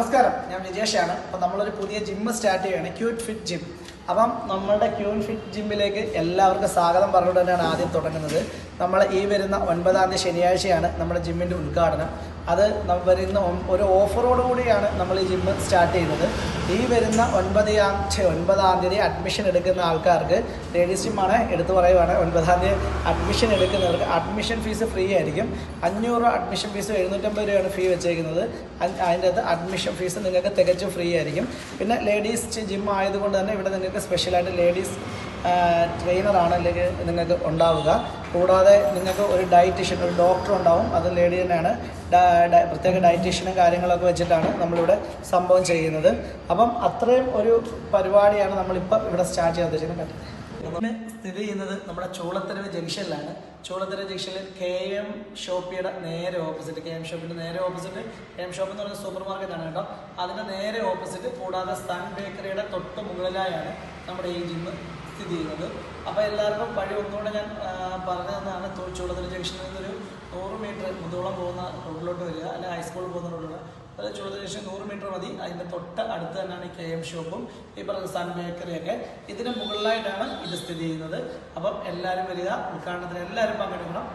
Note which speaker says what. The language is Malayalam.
Speaker 1: നമസ്കാരം, ഞാൻ വിജേഷാണ്. അപ്പോൾ നമ്മളൊരു പുതിയ ജിമ്മ് സ്റ്റാർട്ട് ചെയ്യുകയാണ്, ക്യൂട്ട് ഫിറ്റ് ജിം. അപ്പം നമ്മളുടെ ക്യൂട്ട് ഫിറ്റ് ജിമ്മിലേക്ക് എല്ലാവർക്കും സ്വാഗതം പറഞ്ഞുകൊണ്ട് തന്നെയാണ് ആദ്യം തുടങ്ങുന്നത്. നമ്മൾ ഈ വരുന്ന 9-ാം തീയതി ശനിയാഴ്ചയാണ് നമ്മുടെ ജിമ്മിൻ്റെ ഉദ്ഘാടനം. അത് വരുന്ന ഒരു ഓഫറോട് കൂടിയാണ് നമ്മൾ ഈ ജിമ്മ് സ്റ്റാർട്ട് ചെയ്യുന്നത്. ഈ വരുന്ന 9-ാം തീയതി അഡ്മിഷൻ എടുക്കുന്ന ആൾക്കാർക്ക്, ലേഡീസ് ജിമ്മാണ് എടുത്തു പറയുവാണ്, 9-ാം തീയതി അഡ്മിഷൻ എടുക്കുന്നവർക്ക് അഡ്മിഷൻ ഫീസ് ഫ്രീ ആയിരിക്കും. 500 രൂപ അഡ്മിഷൻ ഫീസ്, 750 രൂപയാണ് ഫീ വെച്ചേക്കുന്നത്. അതിൻ്റെ അകത്ത് അഡ്മിഷൻ ഫീസ് നിങ്ങൾക്ക് തികച്ചും ഫ്രീ ആയിരിക്കും. പിന്നെ ലേഡീസ് ജിം ആയതുകൊണ്ട് തന്നെ ഇവിടെ നിങ്ങൾക്ക് സ്പെഷ്യലായിട്ട് ലേഡീസ് ട്രെയിനറാണ് അല്ലെങ്കിൽ നിങ്ങൾക്ക് ഉണ്ടാവുക. കൂടാതെ നിങ്ങൾക്ക് ഒരു ഡയറ്റീഷ്യൻ, ഒരു ഡോക്ടർ ഉണ്ടാവും. അത് ലേഡി തന്നെയാണ്. പ്രത്യേക ഡയറ്റീഷ്യനും കാര്യങ്ങളൊക്കെ വെച്ചിട്ടാണ് നമ്മളിവിടെ സംഭവം ചെയ്യുന്നത്. അപ്പം അത്രയും ഒരു പരിപാടിയാണ് നമ്മളിപ്പോൾ ഇവിടെ സ്റ്റാർട്ട് ചെയ്യാൻ ഉദ്ദേശിക്കുന്നത്. സ്ഥിതി ചെയ്യുന്നത് നമ്മുടെ ചൂളത്തരവ് ജംഗ്ഷനിലാണ്. ചൂളത്തരവ് ജംഗ്ഷനിൽ KM ഷോപ്പിയുടെ നേരെ ഓപ്പോസിറ്റ്, KM ഷോപ്പിൻ്റെ നേരെ ഓപ്പോസിറ്റ്, KM ഷോപ്പ് എന്ന് പറയുന്ന സൂപ്പർ മാർക്കറ്റാണ് കേട്ടോ. അതിൻ്റെ നേരെ ഓപ്പോസിറ്റ്, കൂടാതെ സൺ ബേക്കറിയുടെ തൊട്ട് മുകളിലായാണ് നമ്മുടെ ഈ ജിമ്മ് സ്ഥിതി ചെയ്യുന്നത്. അപ്പോൾ എല്ലാവർക്കും വഴി ഒന്നുകൂടെ ഞാൻ പറഞ്ഞു തന്നതാണ്. ചൂളത്തരവ് ജംഗ്ഷനിൽ നിന്നൊരു 100 മീറ്റർ മുതോളം പോകുന്ന റോഡിലോട്ട് വരിക, അല്ലെങ്കിൽ ഹൈസ്കൂളിൽ പോകുന്ന റോഡിലോട്ട്. അത് ചൂളത്തരവ് ജംഗ്ഷൻ 100 മീറ്റർ മതി. അതിൻ്റെ തൊട്ട് അടുത്ത് തന്നെയാണ് ഈ KM ഷോപ്പും ഈ പറഞ്ഞ സൺ ബേക്കറിയൊക്കെ. ഇതിന് മുകളിലായിട്ടാണ് ഇത് സ്ഥിതി ചെയ്യുന്നത്. അപ്പം എല്ലാവരും വരിക, ഉദ്ഘാടനത്തിന് എല്ലാവരും പങ്കെടുക്കണം.